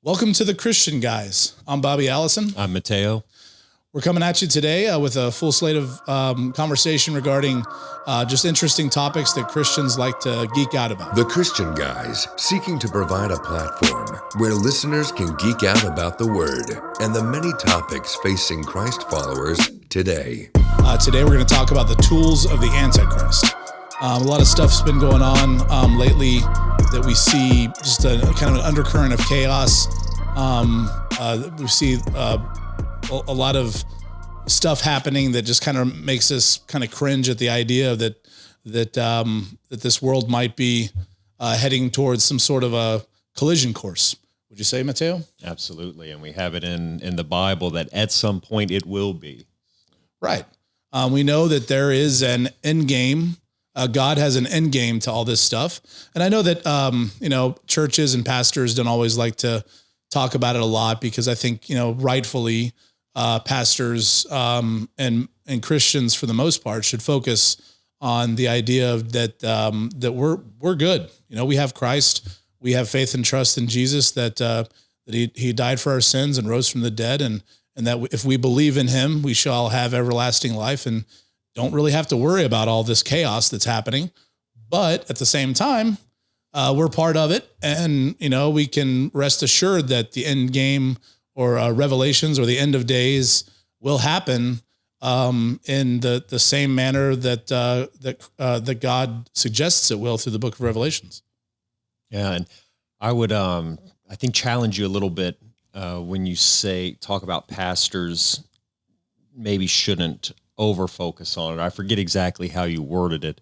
Welcome to the Christian Guys. I'm Bobby Allison. I'm Mateo. We're coming at you today with a full slate of conversation regarding just interesting topics that Christians like to geek out about. The Christian Guys, seeking to provide a platform where listeners can geek out about the Word and the many topics facing Christ followers today. Today we're going to talk about the tools of the Antichrist. A lot of stuff's been going on lately that we see just a kind of an undercurrent of chaos. We see a lot of stuff happening that just kind of makes us kind of cringe at the idea that this world might be heading towards some sort of a collision course. Would you say, Mateo? Absolutely, and we have it in the Bible that at some point it will be. Right. We know that there is an end game. God has an end game to all this stuff. And I know that, churches and pastors don't always like to talk about it a lot because I think, rightfully, pastors and Christians for the most part should focus on the idea of that we're good. We have Christ, we have faith and trust in Jesus, that he died for our sins and rose from the dead, and that if we believe in him, we shall have everlasting life and don't really have to worry about all this chaos that's happening. But at the same time, we're part of it. And, we can rest assured that the end game or revelations or the end of days will happen in the same manner that God suggests it will through the book of Revelations. Yeah, and I would, I think, challenge you a little bit when you talk about pastors maybe shouldn't over-focus on it. I forget exactly how you worded it,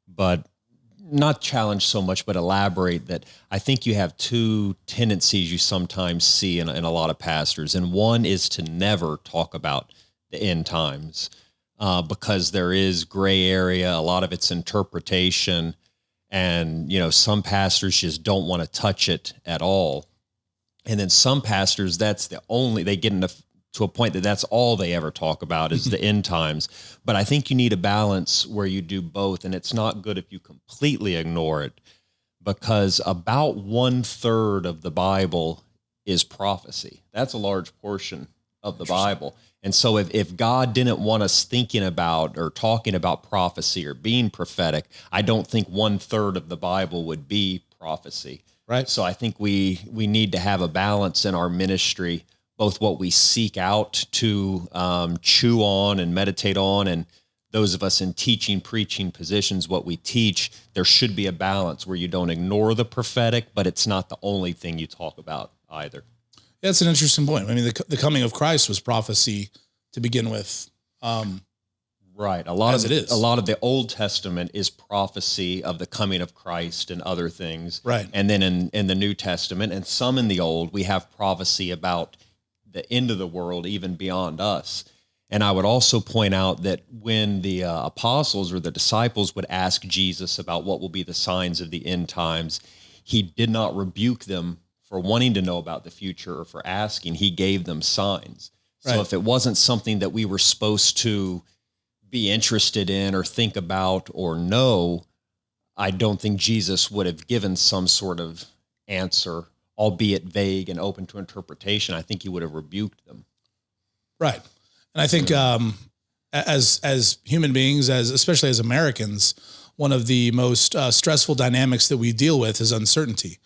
but not challenge so much, but elaborate that I think you have two tendencies you sometimes see in a lot of pastors. And one is to never talk about the end times because there is gray area. A lot of it's interpretation. And, some pastors just don't want to touch it at all. And then some pastors, they get to a point that's all they ever talk about is the end times. But I think you need a balance where you do both. And it's not good if you completely ignore it, because about 1/3 of the Bible is prophecy. That's a large portion of the Bible. And so if God didn't want us thinking about or talking about prophecy or being prophetic, I don't think 1/3 of the Bible would be prophecy. Right. So I think we need to have a balance in our ministry, both what we seek out to chew on and meditate on, and those of us in teaching, preaching positions, what we teach, there should be a balance where you don't ignore the prophetic, but it's not the only thing you talk about either. That's an interesting point. I mean, the coming of Christ was prophecy to begin with. Right. A lot of the Old Testament is prophecy of the coming of Christ and other things. Right. And then in the New Testament and some in the Old, we have prophecy about the end of the world, even beyond us. And I would also point out that when the apostles or the disciples would ask Jesus about what will be the signs of the end times, he did not rebuke them for wanting to know about the future or for asking. He gave them signs. So if it wasn't something that we were supposed to be interested in or think about or know, I don't think Jesus would have given some sort of answer, albeit vague and open to interpretation. I think he would have rebuked them. Right. And I think as human beings, especially as Americans, one of the most stressful dynamics that we deal with is uncertainty.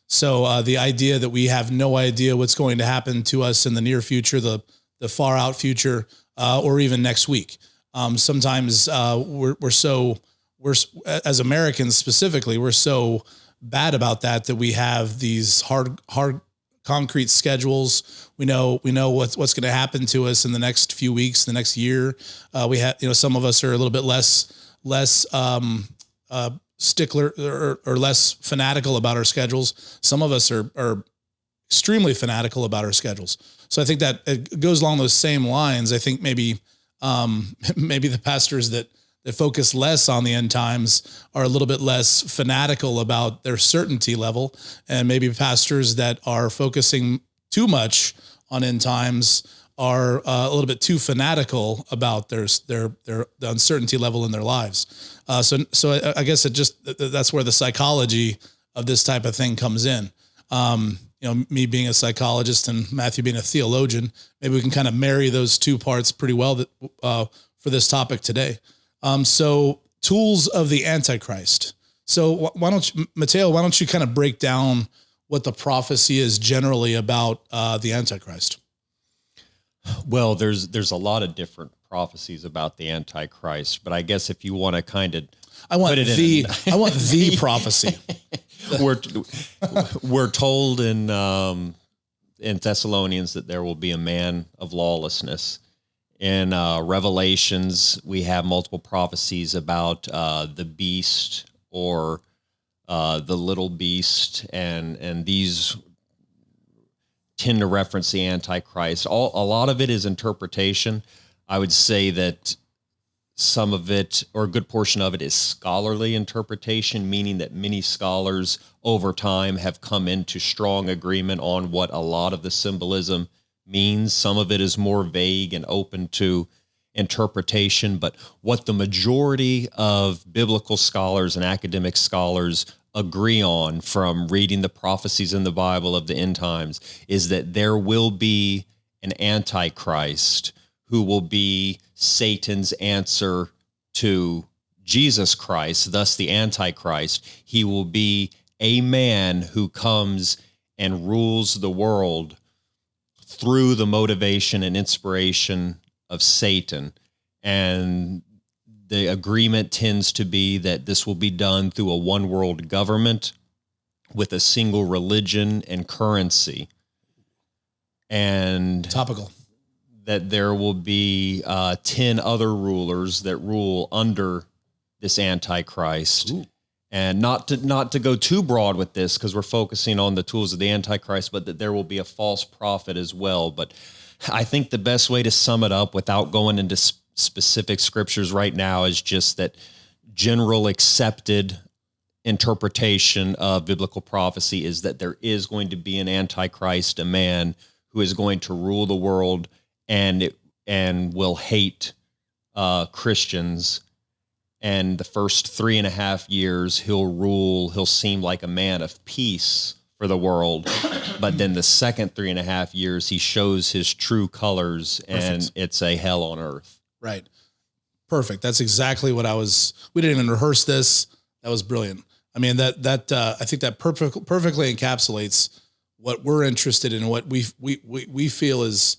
So the idea that we have no idea what's going to happen to us in the near future, the far out future, or even next week. Sometimes we're as Americans specifically, we're so bad about that we have these hard concrete schedules. We know what's going to happen to us in the next few weeks, the next year. We have, some of us are a little bit less stickler or less fanatical about our schedules. Some of us are extremely fanatical about our schedules. So I think that it goes along those same lines. I think maybe the pastors that focus less on the end times are a little bit less fanatical about their certainty level, and maybe pastors that are focusing too much on end times are a little bit too fanatical about the uncertainty level in their lives. So I guess that's where the psychology of this type of thing comes in. Me being a psychologist and Matthew being a theologian, maybe we can kind of marry those two parts pretty well for this topic today. So tools of the Antichrist. So why don't you, Mateo, why don't you kind of break down what the prophecy is generally about the Antichrist? Well, there's a lot of different prophecies about the Antichrist, but I guess if you want to kind of I want the prophecy. We're told in Thessalonians that there will be a man of lawlessness. In Revelations, we have multiple prophecies about the beast or the little beast, and these tend to reference the Antichrist. A lot of it is interpretation. I would say that some of it, or a good portion of it, is scholarly interpretation, meaning that many scholars over time have come into strong agreement on what a lot of the symbolism means. Some of it is more vague and open to interpretation, but what the majority of biblical scholars and academic scholars agree on from reading the prophecies in the Bible of the end times is that there will be an Antichrist who will be Satan's answer to Jesus Christ, thus the Antichrist. He will be a man who comes and rules the world through the motivation and inspiration of Satan. And the agreement tends to be that this will be done through a one world government with a single religion and currency. And Topical. That there will be 10 other rulers that rule under this Antichrist. Ooh. And not to go too broad with this, because we're focusing on the tools of the Antichrist, but that there will be a false prophet as well. But I think the best way to sum it up without going into specific scriptures right now is just that general accepted interpretation of biblical prophecy is that there is going to be an Antichrist, a man who is going to rule the world and will hate Christians. And the first 3.5 years he'll seem like a man of peace for the world. But then the second 3.5 years, he shows his true colors. Perfect. And it's a hell on earth. Right. Perfect. That's exactly what we didn't even rehearse this. That was brilliant. I mean, I think that perfectly encapsulates what we're interested in, what we feel is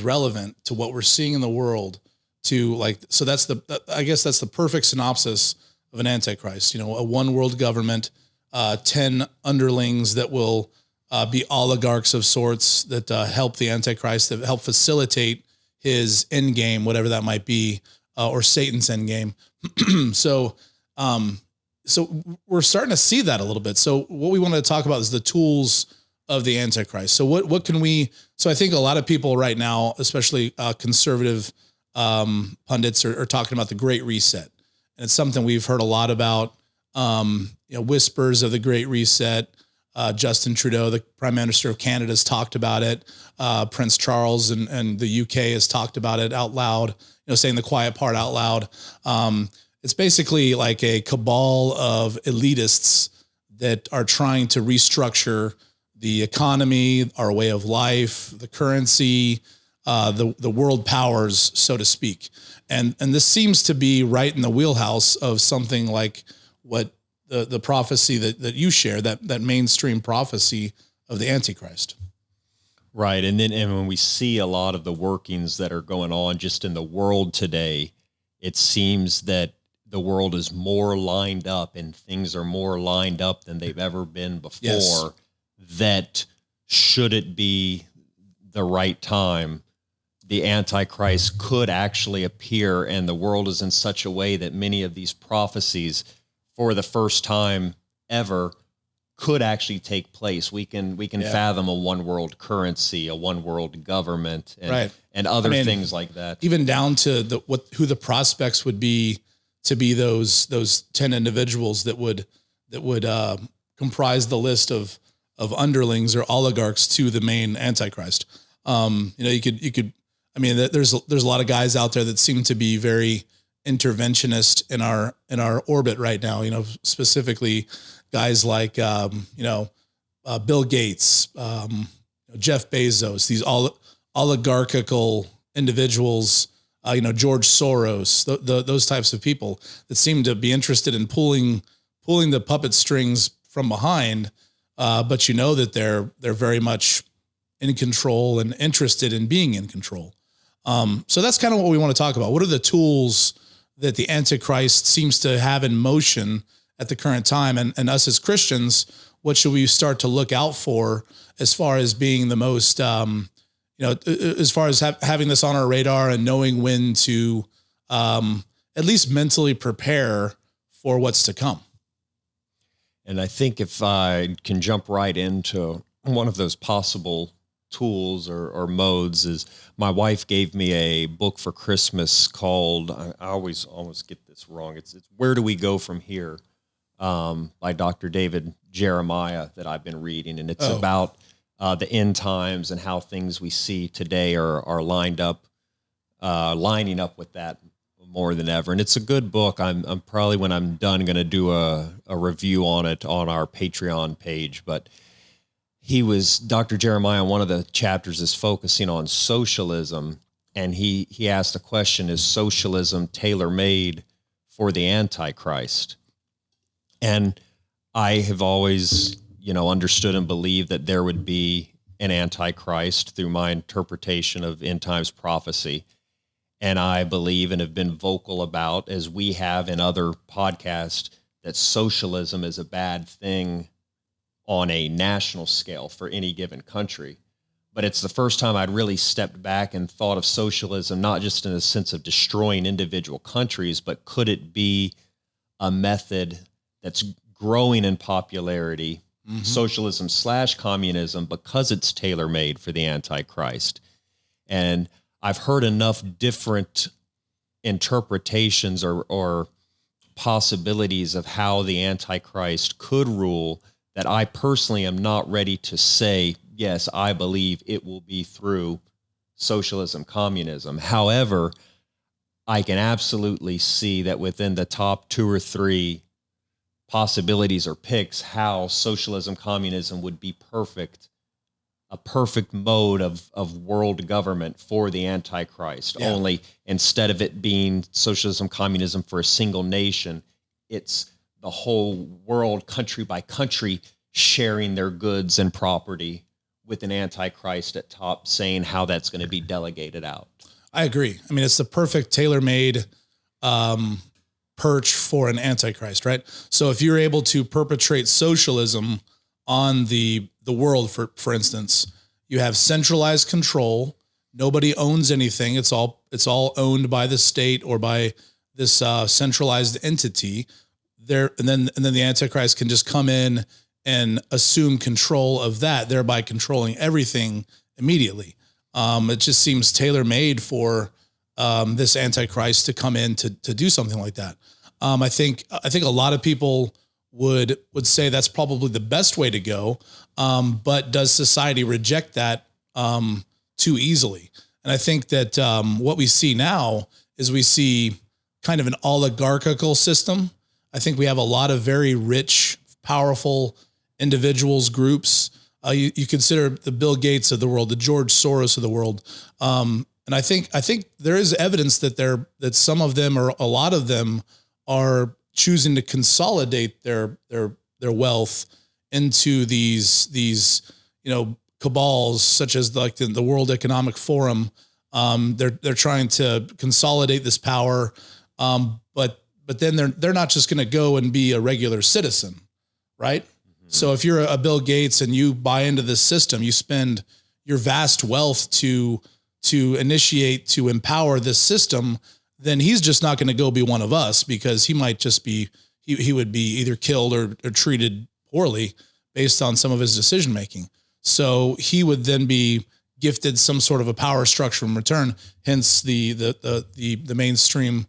relevant to what we're seeing in the world. So I guess that's the perfect synopsis of an Antichrist. A one world government, 10 underlings that will be oligarchs of sorts that help the Antichrist, that help facilitate his end game, whatever that might be, or Satan's end game. So we're starting to see that a little bit. So what we wanted to talk about is the tools of the Antichrist. So what can we? So I think a lot of people right now, especially conservative pundits, are talking about the Great Reset, and it's something we've heard a lot about. Whispers of the Great Reset. Justin Trudeau, the Prime Minister of Canada, has talked about it. Prince Charles and the UK has talked about it out loud. Saying the quiet part out loud. It's basically like a cabal of elitists that are trying to restructure the economy, our way of life, the currency, the world powers, so to speak. And this seems to be right in the wheelhouse of something like what the prophecy that you share, that mainstream prophecy of the Antichrist. Right. And when we see a lot of the workings that are going on just in the world today, it seems that the world is more lined up and things are more lined up than they've ever been before. Yes. That should it be the right time, the Antichrist could actually appear, and the world is in such a way that many of these prophecies for the first time ever could actually take place. We can fathom a one world currency, a one world government, and, right. and other things like that. Even down to who the prospects would be to be those 10 individuals that would comprise the list of underlings or oligarchs to the main Antichrist. You could. I mean, there's a lot of guys out there that seem to be very interventionist in our orbit right now. Specifically guys like Bill Gates, Jeff Bezos, these oligarchical individuals, George Soros, those types of people that seem to be interested in pulling the puppet strings from behind. But that they're very much in control and interested in being in control. So that's kind of what we want to talk about. What are the tools that the Antichrist seems to have in motion at the current time? And us as Christians, what should we start to look out for as far as being the most, as far as having this on our radar and knowing when to at least mentally prepare for what's to come? And I think if I can jump right into one of those possible tools or modes, is my wife gave me a book for Christmas called, I always almost get this wrong, it's Where Do We Go From Here, by Dr. David Jeremiah, that I've been reading. And it's about the end times and how things we see today are lining up with that more than ever. And it's a good book. I'm probably, when I'm done, going to do a review on it on our Patreon page. But Dr. Jeremiah, one of the chapters is focusing on socialism. And he asked the question, is socialism tailor-made for the Antichrist? And I have always, understood and believed that there would be an Antichrist through my interpretation of end times prophecy. And I believe and have been vocal about, as we have in other podcasts, that socialism is a bad thing on a national scale for any given country. But it's the first time I'd really stepped back and thought of socialism, not just in a sense of destroying individual countries, but could it be a method that's growing in popularity, socialism / communism, because it's tailor-made for the Antichrist? And I've heard enough different interpretations or possibilities of how the Antichrist could rule that I personally am not ready to say, yes, I believe it will be through socialism, communism. However, I can absolutely see that within the top 2 or 3 possibilities or picks, how socialism, communism would be a perfect mode of world government for the Antichrist. Yeah. Only instead of it being socialism, communism for a single nation, it's the whole world, country by country, sharing their goods and property, with an Antichrist at top saying how that's going to be delegated out. I agree. I mean, it's the perfect tailor-made perch for an Antichrist, right? So if you're able to perpetrate socialism on the world, for instance, you have centralized control. Nobody owns anything. It's all owned by the state or by this centralized entity. And then the Antichrist can just come in and assume control of that, thereby controlling everything immediately. It just seems tailor-made for this Antichrist to come in to do something like that. I think a lot of people would say that's probably the best way to go. But does society reject that too easily? And I think that what we see now is we see kind of an oligarchical system. I think we have a lot of very rich, powerful individuals, groups. You consider the Bill Gates of the world, the George Soros of the world. And I think there is evidence that some of them, or a lot of them, are choosing to consolidate their wealth into these cabals, such as like the World Economic Forum. They're trying to consolidate this power, but then they're not just going to go and be a regular citizen, right? Mm-hmm. So if you're a Bill Gates and you buy into this system, you spend your vast wealth to initiate, to empower this system, then he's just not going to go be one of us, because he might just be, he would be either killed or treated poorly based on some of his decision making. So he would then be gifted some sort of a power structure in return. Hence the mainstream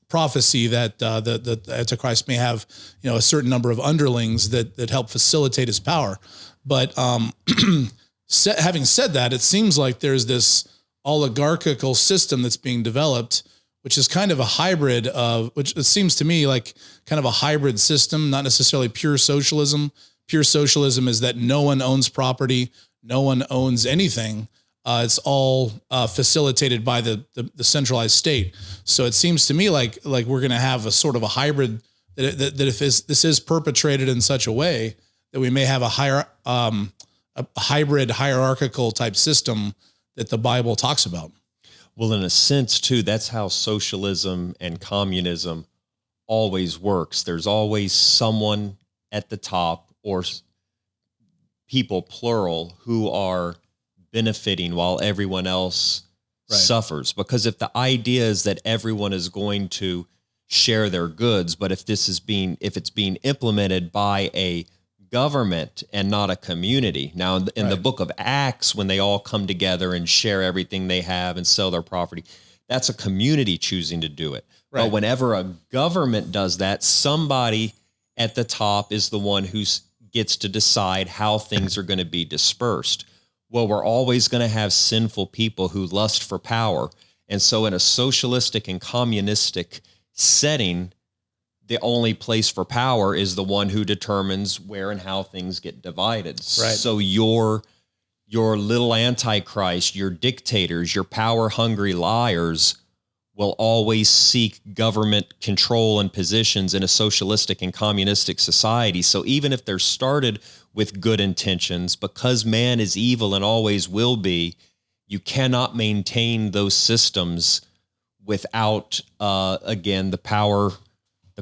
prophecy that the Antichrist may have, a certain number of underlings that help facilitate his power. But having said that, it seems like there's this oligarchical system that's being developed, which is kind of a hybrid of, which it seems to me like kind of a hybrid system, not necessarily pure socialism, pure socialism is that no one owns property, no one owns anything. It's all facilitated by the centralized state. So it seems to me like we're going to have a sort of a hybrid that if this is perpetrated in such a way that we may have a hybrid hierarchical type system that the Bible talks about. Well, in a sense too, that's how socialism and communism always works. There's always someone at the top, or people plural, who are benefiting while everyone else suffers. Because if the idea is that everyone is going to share their goods, but if it's being implemented by a government and not a community. Now in the book of Acts, when they all come together and share everything they have and sell their property, that's a community choosing to do it. Right. But whenever a government does that, somebody at the top is the one who gets to decide how things are going to be dispersed. Well, we're always going to have sinful people who lust for power. And so in a socialistic and communistic setting, the only place for power is the one who determines where and how things get divided. Right. So your little antichrist, your dictators, your power-hungry liars will always seek government control and positions in a socialistic and communistic society. So even if they're started with good intentions, because man is evil and always will be, you cannot maintain those systems without, again, the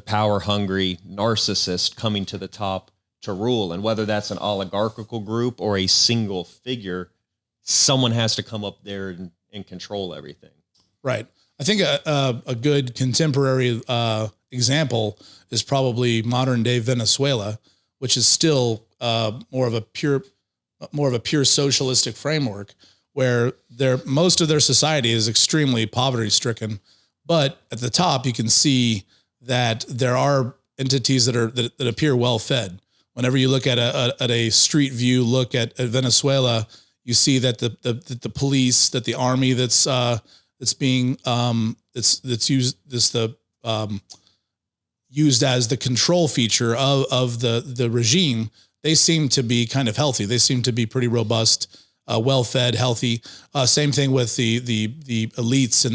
power-hungry narcissist coming to the top to rule. And whether that's an oligarchical group or a single figure, someone has to come up there and control everything. Right. I think a good contemporary example is probably modern day Venezuela, which is still more of a pure socialistic framework, where most of their society is extremely poverty stricken. But at the top, you can see that there are entities that appear well fed. Whenever you look at a street view look at Venezuela, you see that the police, that the army that's being used as the control feature of the regime, they seem to be kind of healthy. They seem to be pretty robust, well-fed, healthy. Same thing with the elites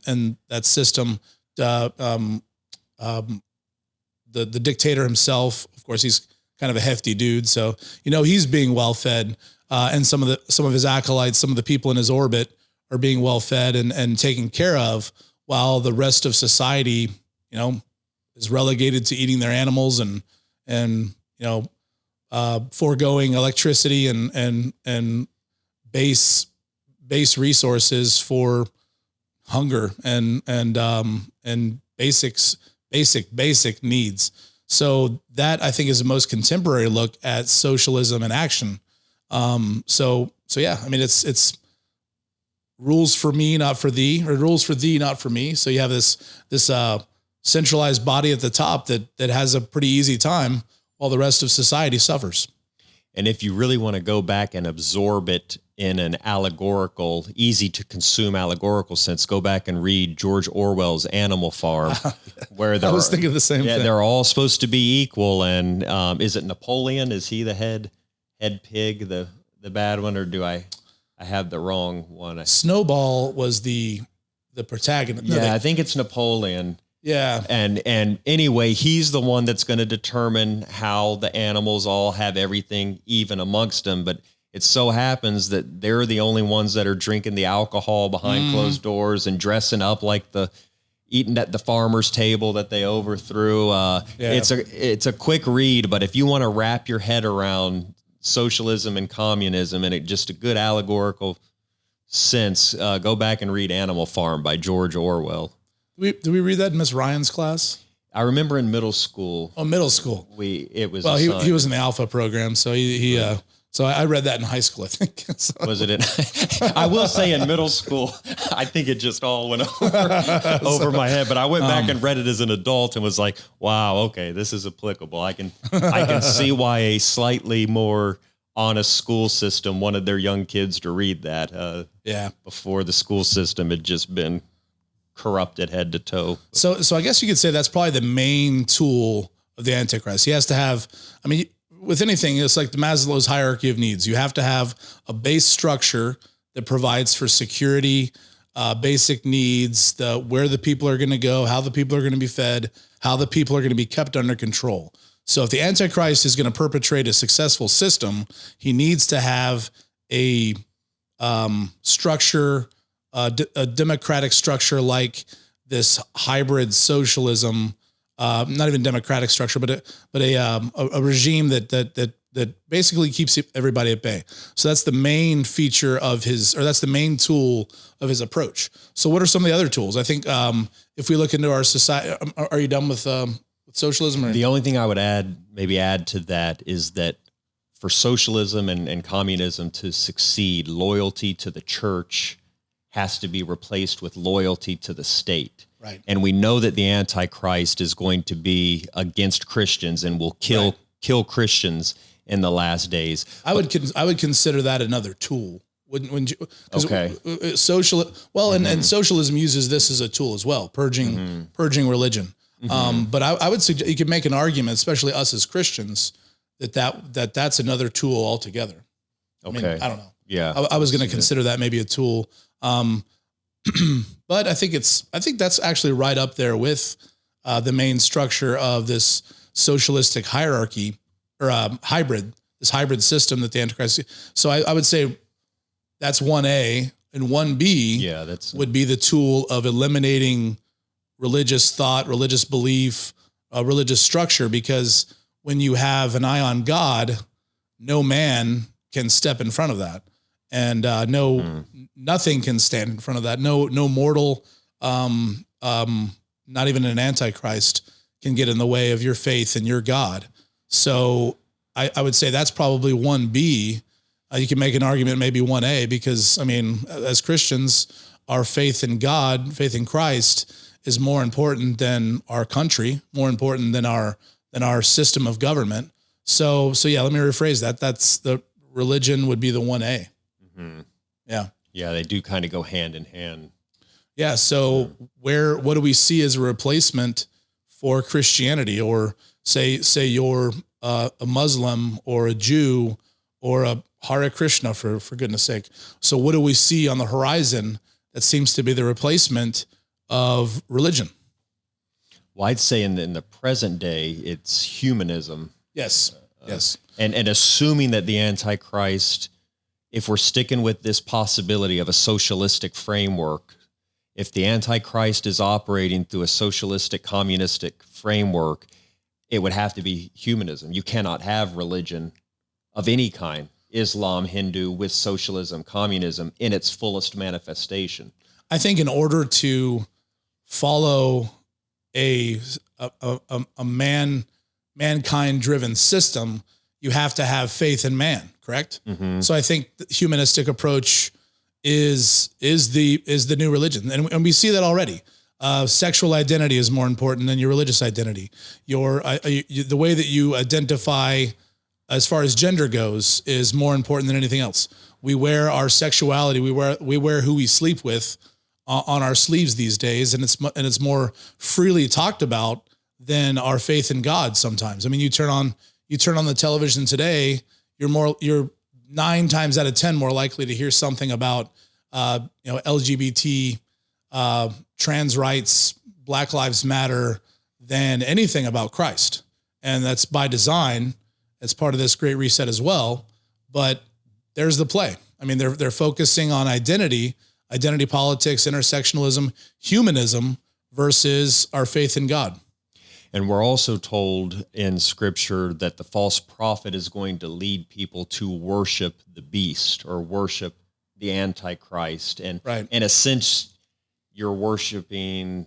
and that system. The dictator himself, of course, he's kind of a hefty dude, so he's being well-fed, and some of his acolytes, some of the people in his orbit are being well-fed and taken care of, while the rest of society, is relegated to eating their animals and foregoing electricity and base resources for hunger and basic needs. So that, I think, is the most contemporary look at socialism in action. So yeah, I mean, it's rules for me, not for thee, or rules for thee, not for me. So you have this centralized body at the top that has a pretty easy time, while the rest of society suffers. And if you really want to go back and absorb it in an allegorical, easy to consume allegorical sense, go back and read George Orwell's Animal Farm, where I was thinking the same thing. They're all supposed to be equal. And is it Napoleon? Is he the head pig, the bad one, or do I have the wrong one? Snowball was the protagonist. I think it's Napoleon. Yeah. And anyway, he's the one that's going to determine how the animals all have everything even amongst them. But it so happens that they're the only ones that are drinking the alcohol behind closed doors and dressing up like eating at the farmer's table that they overthrew. It's a quick read, but if you want to wrap your head around socialism and communism in just a good allegorical sense, go back and read Animal Farm by George Orwell. Did we read that in Miss Ryan's class? I remember in middle school. Oh, middle school. He was in the Alpha program, so so I read that in high school, I think. So. Was it I will say in middle school, I think it just all went over my head, but I went back and read it as an adult and was like, wow, okay, this is applicable. I can see why a slightly more honest school system wanted their young kids to read that. Before the school system had just been corrupted head to toe. So I guess you could say that's probably the main tool of the Antichrist. He has to have, with anything, it's like the Maslow's hierarchy of needs. You have to have a base structure that provides for security, basic needs, where the people are going to go, how the people are going to be fed, how the people are going to be kept under control. So if the Antichrist is going to perpetrate a successful system, he needs to have a structure, a democratic structure like this hybrid socialism, not even democratic structure, but a regime that basically keeps everybody at bay. So that's the main feature of that's the main tool of his approach. So what are some of the other tools? I think if we look into our society, are you done with socialism? Or? The only thing I would add to that is that for socialism and communism to succeed, loyalty to the church has to be replaced with loyalty to the state. Right. And we know that the Antichrist is going to be against Christians and will kill Christians in the last days. I would consider that another tool. Wouldn't you? Okay. And socialism uses this as a tool as well, purging religion. But I would suggest you could make an argument, especially us as Christians, that's another tool altogether. Okay. I don't know. Yeah. I was going to consider that maybe a tool. But I think that's actually right up there with the main structure of this socialistic hierarchy or this hybrid system that the Antichrist. So I would say that's 1A, and 1B would be the tool of eliminating religious thought, religious belief, religious structure, because when you have an eye on God, no man can step in front of that. And nothing can stand in front of that. No mortal, not even an Antichrist, can get in the way of your faith in your God. So I would say that's probably 1B. You can make an argument maybe 1A, because as Christians, our faith in God, faith in Christ, is more important than our country, more important than our system of government. So yeah, let me rephrase that. That's the religion would be the 1A. Mm-hmm. Yeah. Yeah. They do kind of go hand in hand. Yeah. So what do we see as a replacement for Christianity, or say you're a Muslim or a Jew or a Hare Krishna, for goodness sake. So what do we see on the horizon that seems to be the replacement of religion? Well, I'd say in the present day, it's humanism. Yes. Yes. And assuming that the Antichrist, if we're sticking with this possibility of a socialistic framework, if the Antichrist is operating through a socialistic, communistic framework, it would have to be humanism. You cannot have religion of any kind, Islam, Hindu, with socialism, communism in its fullest manifestation. I think in order to follow a mankind-driven system, you have to have faith in man, correct? Mm-hmm. So I think the humanistic approach is the new religion, and we see that already. Sexual identity is more important than your religious identity. The way that you identify, as far as gender goes, is more important than anything else. We wear our sexuality. We wear who we sleep with on our sleeves these days, and it's more freely talked about than our faith in God. Sometimes, you turn on the television today, you're 9 times out of 10 more likely to hear something about LGBT, trans rights, Black Lives Matter than anything about Christ, and that's by design. It's part of this great reset as well. But there's the play. They're focusing on identity politics, intersectionalism, humanism versus our faith in God. And we're also told in Scripture that the false prophet is going to lead people to worship the beast or worship the Antichrist. And right. In a sense, you're worshiping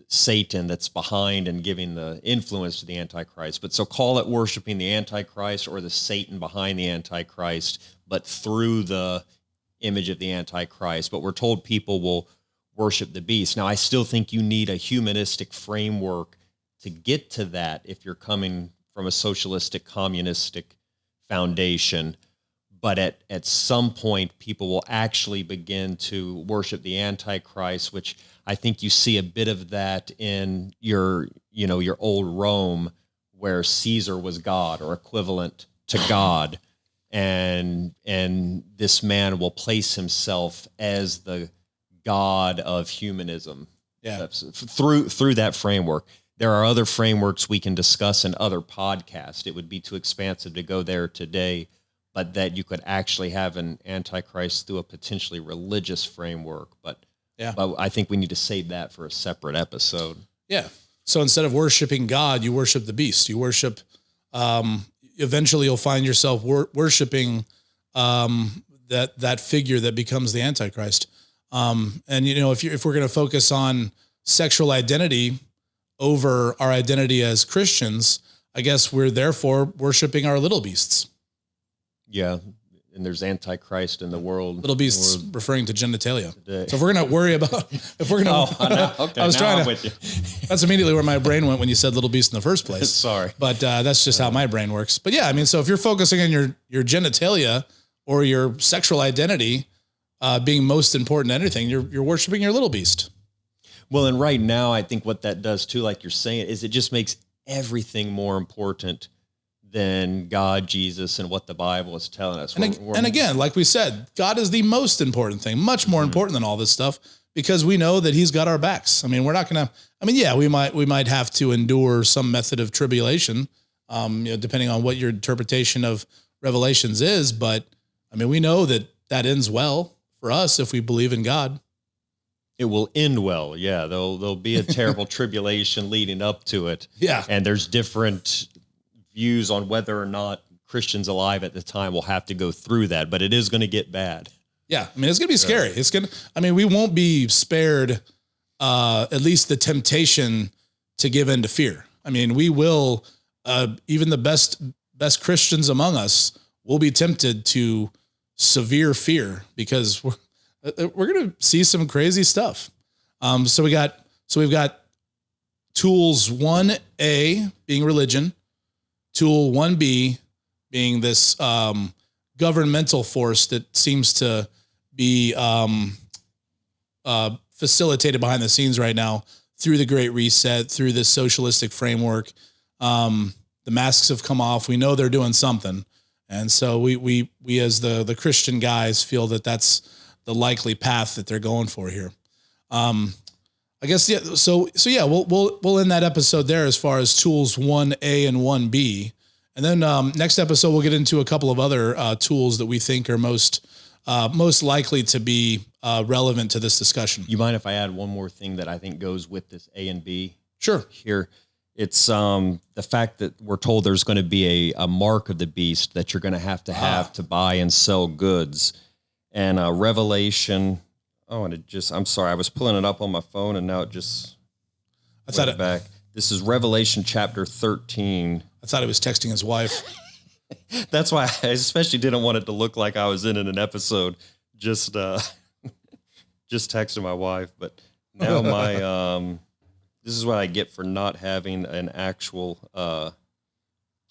Satan that's behind and giving the influence to the Antichrist. But so call it worshiping the Antichrist or the Satan behind the Antichrist, but through the image of the Antichrist. But we're told people will worship the beast. Now, I still think you need a humanistic framework to get to that if you're coming from a socialistic, communistic foundation. But at some point, people will actually begin to worship the Antichrist, which I think you see a bit of that in your old Rome, where Caesar was God or equivalent to God. And this man will place himself as the God of humanism. Yeah. That's through that framework. There are other frameworks we can discuss in other podcasts. It would be too expansive to go there today, but that you could actually have an Antichrist through a potentially religious framework. But I think we need to save that for a separate episode. Yeah. So instead of worshiping God, you worship the beast. You worship, eventually you'll find yourself worshiping that figure that becomes the Antichrist. And if we're going to focus on sexual identity over our identity as Christians, I guess we're therefore worshiping our little beasts. Yeah. And there's Antichrist in the world. Little beasts referring to genitalia. Today. So if we're going to worry about, I was trying to, with you. That's immediately where my brain went when you said little beast in the first place. Sorry. But that's just how my brain works. But yeah, I mean, so if you're focusing on your genitalia or your sexual identity being most important than anything, you're worshiping your little beast. Well, and right now, I think what that does too, like you're saying, is it just makes everything more important than God, Jesus, and what the Bible is telling us. And again, like we said, God is the most important thing, much more important than all this stuff, because we know that he's got our backs. I mean, we're not going to, we might have to endure some method of tribulation, depending on what your interpretation of Revelations is. But I mean, we know that ends well for us if we believe in God. It will end well. Yeah. There'll be a terrible tribulation leading up to it. Yeah. And there's different views on whether or not Christians alive at the time will have to go through that, but it is going to get bad. Yeah. I mean, it's going to be scary. We won't be spared, at least the temptation to give in to fear. I mean, we will, even the best Christians among us will be tempted to severe fear because we're going to see some crazy stuff. So we've got tools 1A being religion, tool 1B being this governmental force that seems to be facilitated behind the scenes right now through the Great Reset, through this socialistic framework. The masks have come off. We know they're doing something. And so we as the Christian guys feel that that's the likely path that they're going for here. I guess, yeah. So yeah, we'll end that episode there as far as tools 1A and 1B. And then next episode, we'll get into a couple of other tools that we think are most likely to be relevant to this discussion. You mind if I add one more thing that I think goes with this A and B? Sure. Here, it's the fact that we're told there's going to be a mark of the beast that you're going to have to buy and sell goods. And Revelation, I'm sorry, I was pulling it up on my phone and now it just went back. This is Revelation chapter 13. I thought he was texting his wife. That's why I especially didn't want it to look like I was in an episode, just texting my wife. But now this is what I get for not having an actual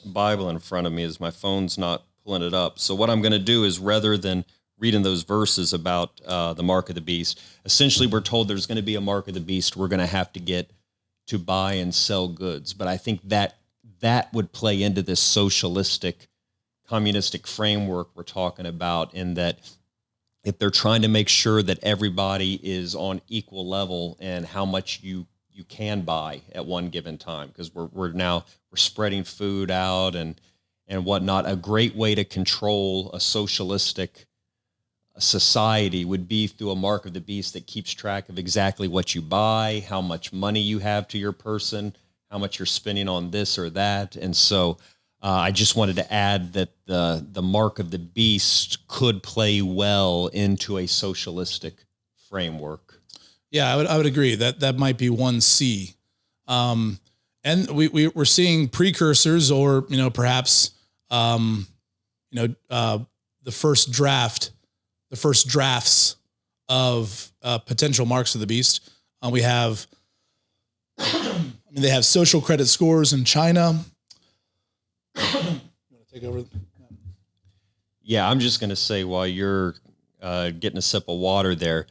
Bible in front of me, is my phone's not pulling it up. So what I'm going to do is, rather than reading those verses about the mark of the beast, essentially we're told there's going to be a mark of the beast. We're going to have to get to buy and sell goods. But I think that would play into this socialistic, communistic framework we're talking about, in that if they're trying to make sure that everybody is on equal level and how much you can buy at one given time, because we're spreading food out and whatnot. A great way to control a socialistic society would be through a mark of the beast that keeps track of exactly what you buy, how much money you have to your person, how much you're spending on this or that. And so I just wanted to add that the mark of the beast could play well into a socialistic framework. Yeah, I would agree that might be 1C. And we're seeing precursors, or, perhaps, the first drafts of potential marks of the beast. We have, they have social credit scores in China. Take over. Yeah, I'm just going to say, while you're getting a sip of water there,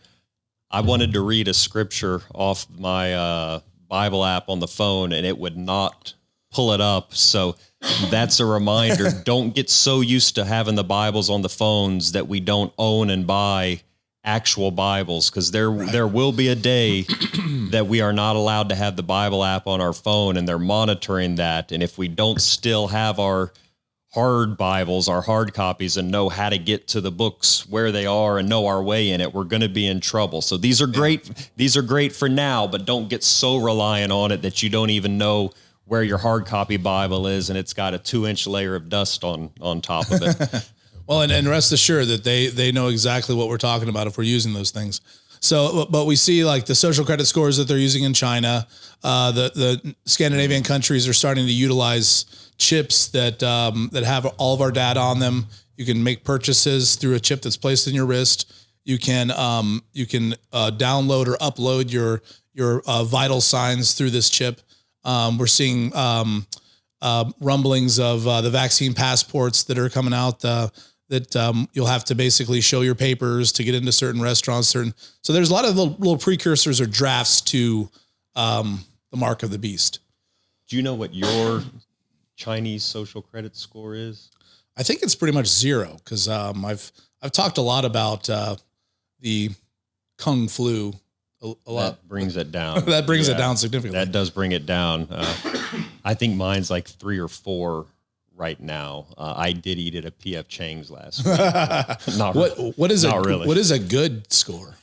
I wanted to read a scripture off my Bible app on the phone, and it would not pull it up. So that's a reminder. Don't get so used to having the Bibles on the phones that we don't own and buy actual Bibles, because there will be a day that we are not allowed to have the Bible app on our phone, and they're monitoring that. And if we don't still have our hard Bibles, our hard copies, and know how to get to the books where they are and know our way in it, we're going to be in trouble. So these are great. These are great for now, but don't get so reliant on it that you don't even know where your hard copy Bible is, and it's got a 2-inch layer of dust on top of it. Well, and rest assured that they know exactly what we're talking about if we're using those things. So, but we see like the social credit scores that they're using in China. The Scandinavian countries are starting to utilize chips that have all of our data on them. You can make purchases through a chip that's placed in your wrist. You can download or upload your vital signs through this chip. We're seeing rumblings of the vaccine passports that are coming out. That you'll have to basically show your papers to get into certain restaurants. So there's a lot of little precursors or drafts to the mark of the beast. Do you know what your Chinese social credit score is? I think it's pretty much 0, because I've talked a lot about the Kung flu a lot. That brings it down. That brings it down significantly. That does bring it down. I think mine's like 3 or 4 right now. I did eat at a PF Chang's last week. What is a good score?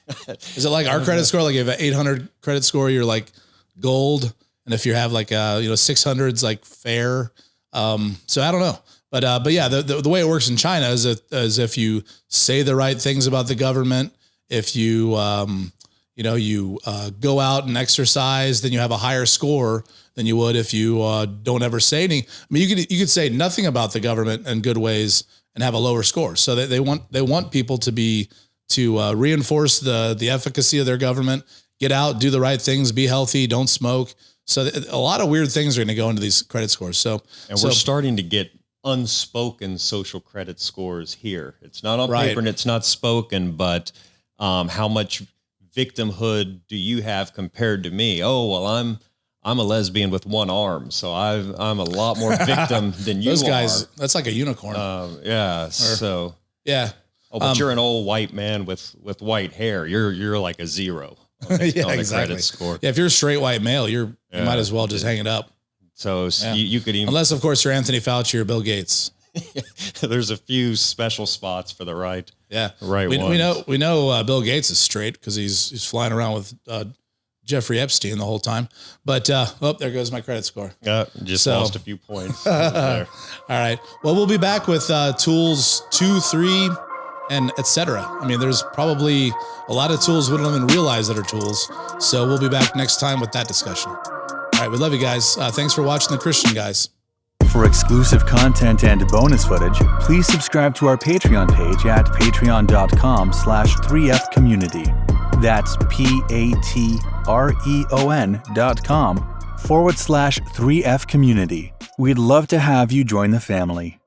Is it like our credit score? Like if you have an 800 credit score, you're like gold, and if you have like 600s, like fair. So I don't know, but yeah, the way it works in China is if you say the right things about the government, if you go out and exercise, then you have a higher score than you would if you don't ever say any. I mean, you could say nothing about the government in good ways and have a lower score. So they want people to reinforce the efficacy of their government, get out, do the right things, be healthy, don't smoke. So a lot of weird things are going to go into these credit scores. We're starting to get unspoken social credit scores here. It's not on paper and it's not spoken, but how much victimhood do you have compared to me? Oh, well, I'm a lesbian with one arm, so I'm a lot more victim than you. Those guys, that's like a unicorn. Yeah. Oh, but you're an old white man with white hair. You're like a 0 on the credit score. Yeah, if you're a straight white male, you might as well just hang it up. So you could even, unless of course you're Anthony Fauci or Bill Gates. There's a few special spots for the right. Yeah, right. We know Bill Gates is straight because he's flying around with Jeffrey Epstein the whole time. But there goes my credit score. Lost a few points. There. All right. Well, we'll be back with tools 2, 3, and etc. I mean, there's probably a lot of tools we don't even realize that are tools. So we'll be back next time with that discussion. All right. We love you guys. Thanks for watching The Christian Guys. For exclusive content and bonus footage, please subscribe to our Patreon page at patreon.com/3fcommunity. That's patreon.com/3fcommunity. We'd love to have you join the family.